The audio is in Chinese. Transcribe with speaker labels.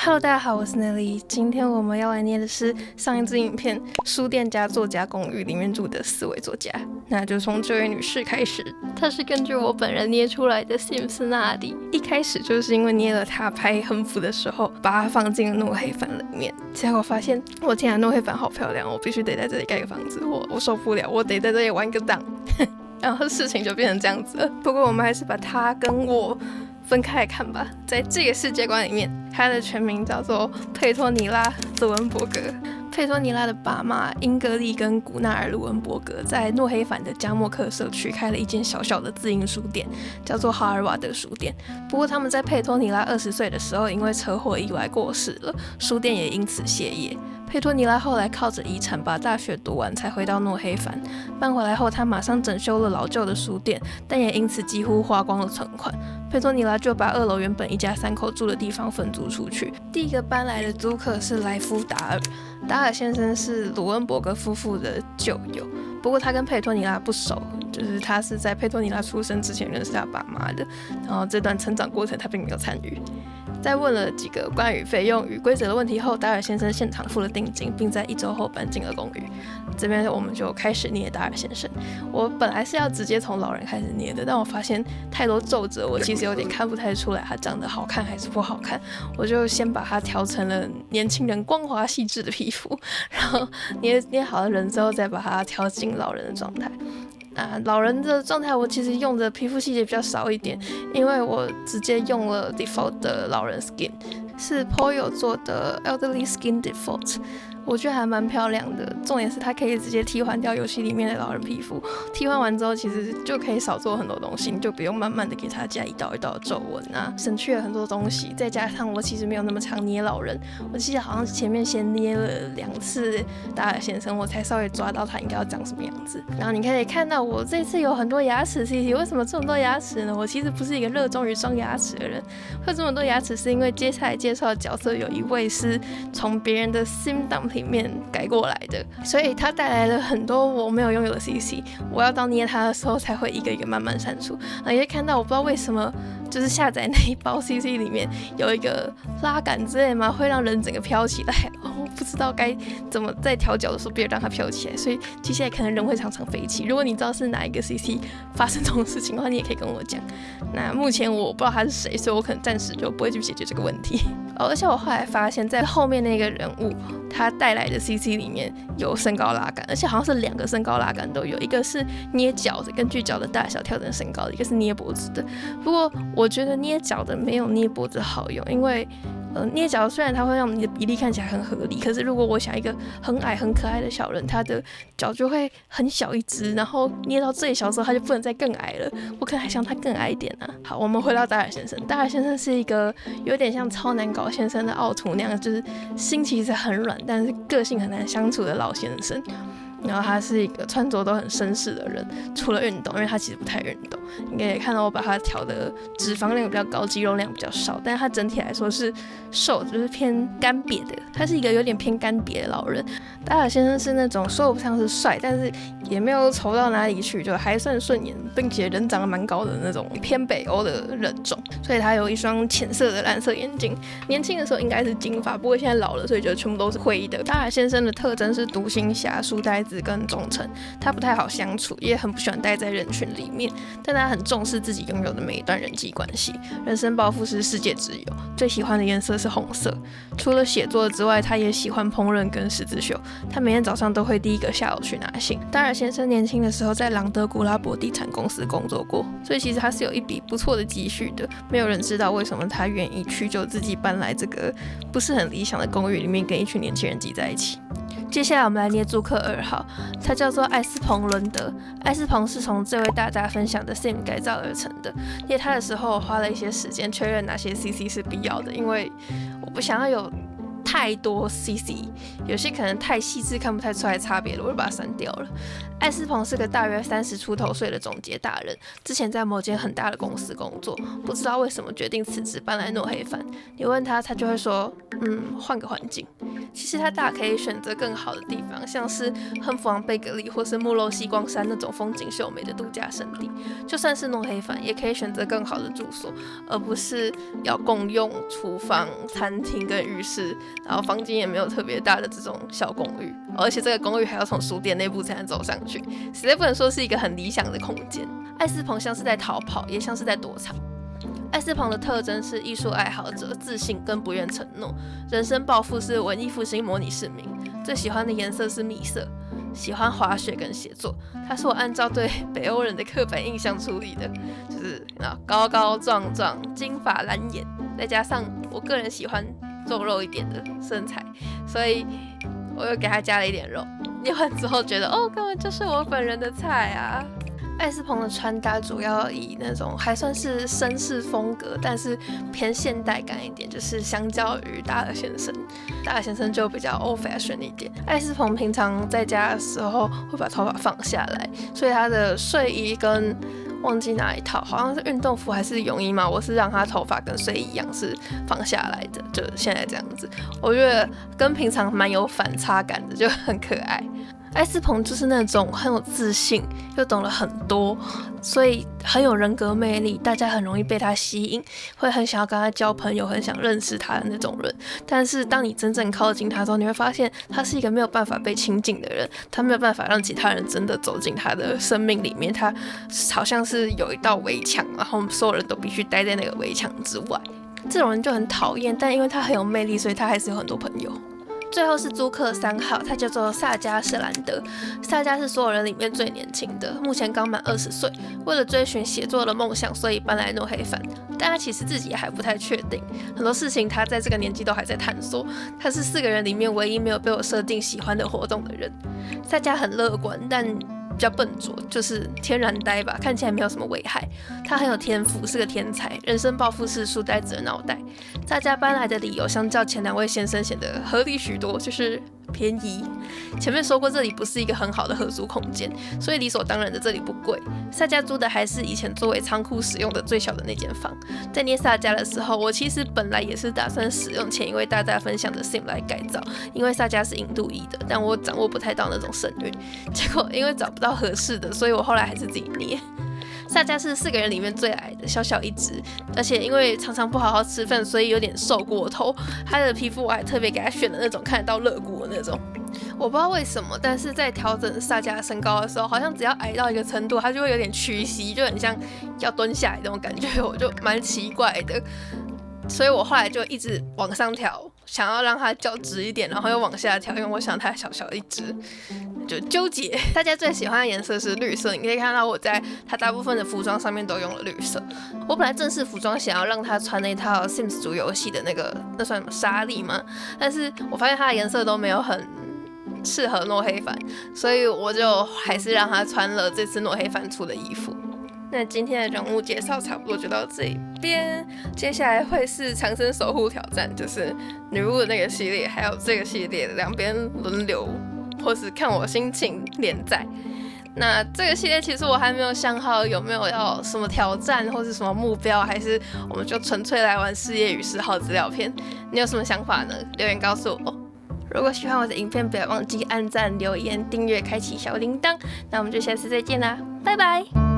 Speaker 1: Hello，大家好，我是 Nelly。今天我们要来捏的是上一支影片《书店家作家公寓》里面住的4位作家，那就从这位女士开始。她是根据我本人捏出来的辛斯纳蒂，一开始就是因为捏了她拍横幅的时候，把它放进了诺黑帆里面，结果发现我天啊，诺黑帆好漂亮，我必须得在这里盖个房子，我受不了，我得在这里玩个档。然后事情就变成这样子了。不过我们还是把他跟我分开来看吧。在这个世界观里面，他的全名叫做佩托尼拉·卢恩伯格。佩托尼拉的爸妈英格丽跟古纳尔·卢恩伯格在诺黑帆的加莫克社区开了一间小小的自营书店，叫做哈尔瓦德书店。不过他们在佩托尼拉20岁的时候因为车祸意外过世了，书店也因此歇业。佩托尼拉后来靠着遗产把大学读完，才回到诺黑帆。搬回来后，他马上整修了老旧的书店，但也因此几乎花光了存款。佩托尼拉就把2楼原本一家3口住的地方分租出去。第一个搬来的租客是莱夫·达尔。达尔先生是鲁恩伯格夫妇的旧友，不过他跟佩托尼拉不熟，就是他是在佩托尼拉出生之前认识他爸妈的，然后这段成长过程他并没有参与。在问了几个关于费用与规则的问题后，达尔先生现场付了定金，并在1周后搬进了公寓。这边我们就开始捏达尔先生。我本来是要直接从老人开始捏的，但我发现太多皱褶，我其实有点看不太出来他长得好看还是不好看。我就先把它调成了年轻人光滑细致的皮肤，然后捏好了人之后，再把它调进老人的状态。老人的状态我其实用的皮肤细节比较少一点，因为我直接用了 default 的老人 skin， 是 Poyo 做的 elderly skin default， 我觉得还蛮漂亮的。重点是它可以直接替换掉游戏里面的老人皮肤，替换完之后其实就可以少做很多东西，你就不用慢慢的给它加一道一道的皱纹啊，省去了很多东西。再加上我其实没有那么常捏老人，我记得好像前面先捏了2次达尔先生，我才稍微抓到他应该要长什么样子。然后你可以看到我这次有很多牙齿 CC， 为什么这么多牙齿呢？我其实不是一个热衷于装牙齿的人，会这么多牙齿是因为接下来介绍的角色有一位是从别人的 Sim Dump 里面改过来的，所以他带来了很多我没有拥有的 CC， 我要到捏它的时候才会一个一个慢慢删除。你会看到我不知道为什么就是下载那一包 CC 里面有一个拉杆之类嘛，会让人整个飘起来，我不知道该怎么在调角的时候别让它飘起来，所以接下来可能人会常常飞起。如果你知道是哪一个 CC 发生这种事情的话，你也可以跟我讲。那目前我不知道他是谁，所以我可能暂时就不会去解决这个问题。而且我后来发现，在后面那个人物他带来的 CC 里面有身高拉杆，而且好像是2个身高拉杆都有，一个是捏脚的，根据脚的大小调整身高的，一个是捏脖子的。不过我觉得捏脚的没有捏脖子好用，因为捏脚虽然它会让你的比例看起来很合理，可是如果我想一个很矮很可爱的小人，他的脚就会很小一只，然后捏到最小的时候他就不能再更矮了，我可能还想他更矮一点啊。好，我们回到达尔先生。达尔先生是一个有点像超难搞先生的奥图那样，就是心其实很软，但是个性很难相处的老先生。然后他是一个穿着都很绅士的人，除了运动，因为他其实不太运动。你可以看到我把他调的脂肪量比较高，肌肉量比较少，但是他整体来说是瘦，就是偏干瘪的。他是一个有点偏干瘪的老人。达尔先生是那种说不上是帅，但是也没有丑到哪里去，就还算顺眼，并且人长得蛮高的那种偏北欧的人种。所以他有一双浅色的蓝色眼睛，年轻的时候应该是金发，不过现在老了，所以就全部都是灰的。达尔先生的特征是独行侠、书呆子跟忠诚，他不太好相处，也很不喜欢待在人群里面，但他很重视自己拥有的每一段人际关系。人生抱负是世界之友，最喜欢的颜色是红色。除了写作之外，他也喜欢烹饪跟十字绣。他每天早上都会第一个下楼去拿信。达尔先生年轻的时候在朗德古拉伯地产公司工作过，所以其实他是有一笔不错的积蓄的。没有人知道为什么他愿意屈就自己搬来这个不是很理想的公寓里面，跟一群年轻人挤在一起。接下来我们来捏租客2号，他叫做艾斯彭伦德。艾斯彭是从这位大家分享的 Sim 改造而成的。捏他的时候，我花了一些时间确认哪些 CC 是必要的，因为我不想要有太多 CC， 有些可能太细致看不太出来差别了，我就把它删掉了。艾斯彭是个大约30出头岁的总结大人，之前在某间很大的公司工作，不知道为什么决定辞职搬来诺黑帆。你问他，他就会说，换个环境。其实他大可以选择更好的地方，像是亨弗昂贝格利或是穆洛西光山那种风景秀美的度假胜地。就算是诺黑帆，也可以选择更好的住所，而不是要共用厨房、餐厅跟浴室，然后房间也没有特别大的这种小公寓，而且这个公寓还要从书店内部才能走上去，实在不能说是一个很理想的空间。艾斯彭像是在逃跑，也像是在躲藏。艾斯彭的特征是艺术爱好者、自信跟不愿承诺，人生抱负是文艺复兴模拟市民，最喜欢的颜色是米色，喜欢滑雪跟写作。他是我按照对北欧人的刻板印象处理的，就是高高壮壮、金发蓝眼，再加上我个人喜欢肉肉一点的身材，所以我又给他加了一点肉。念完之后觉得根本就是我本人的菜啊。艾斯彭的穿搭主要以那种还算是绅士风格，但是偏现代感一点，就是相较于大尔先生，大尔先生就比较 old fashion 一点。艾斯彭平常在家的时候会把头发放下来，所以他的睡衣跟忘记哪一套，好像是运动服还是泳衣嘛，我是让他头发跟睡衣一样是放下来的，就现在这样子，我觉得跟平常蛮有反差感的，就很可爱。艾斯彭就是那种很有自信又懂了很多，所以很有人格魅力，大家很容易被他吸引，会很想要跟他交朋友，很想认识他的那种人。但是当你真正靠近他之后，你会发现他是一个没有办法被亲近的人，他没有办法让其他人真的走进他的生命里面，他好像是有一道围墙，然后所有人都必须待在那个围墙之外。这种人就很讨厌，但因为他很有魅力，所以他还是有很多朋友。最后是租客3号，他叫做萨加·舍兰德。萨加是所有人里面最年轻的，目前刚满20岁。为了追寻写作的梦想，所以搬来诺黑帆。但他其实自己也还不太确定，很多事情他在这个年纪都还在探索。他是4个人里面唯一没有被我设定喜欢的活动的人。萨加很乐观，但比较笨拙，就是天然呆吧，看起来没有什么危害。他很有天赋，是个天才，人生抱负是书呆子的脑袋。大家搬来的理由相较前2位先生显得合理许多，就是便宜。前面说过这里不是一个很好的合租空间，所以理所当然的这里不贵。萨加租的还是以前作为仓库使用的最小的那间房。在念萨加的时候，我其实本来也是打算使用前一位大家分享的 Sim 来改造，因为萨加是印度裔的，但我掌握不太到那种神韵。结果因为找不到合适的，所以我后来还是自己捏。萨加是4个人里面最矮的，小小一只，而且因为常常不好好吃饭，所以有点瘦过头。他的皮肤我还特别给他选的那种看得到肋骨的那种。我不知道为什么，但是在调整萨加的身高的时候，好像只要矮到一个程度，他就会有点屈膝，就很像要蹲下来那种感觉，我就蛮奇怪的。所以我后来就一直往上调，想要让它脚直一点，然后又往下调，因为我想它小小一只，就纠结。大家最喜欢的颜色是绿色，你可以看到我在它大部分的服装上面都用了绿色。我本来正式服装想要让他穿那套 Sims 主游戏的那算什么纱丽吗？但是我发现它的颜色都没有很适合诺黑帆，所以我就还是让他穿了这次诺黑帆出的衣服。那今天的人物介绍差不多就到这边，接下来会是长生守护挑战，就是女巫的那个系列，还有这个系列的2边轮流，或是看我心情连载。那这个系列其实我还没有想好有没有要什么挑战或是什么目标，还是我们就纯粹来玩事业与嗜好资料片。你有什么想法呢？留言告诉我。如果喜欢我的影片，不要忘记按赞、留言、订阅、开启小铃铛。那我们就下次再见啦，拜拜。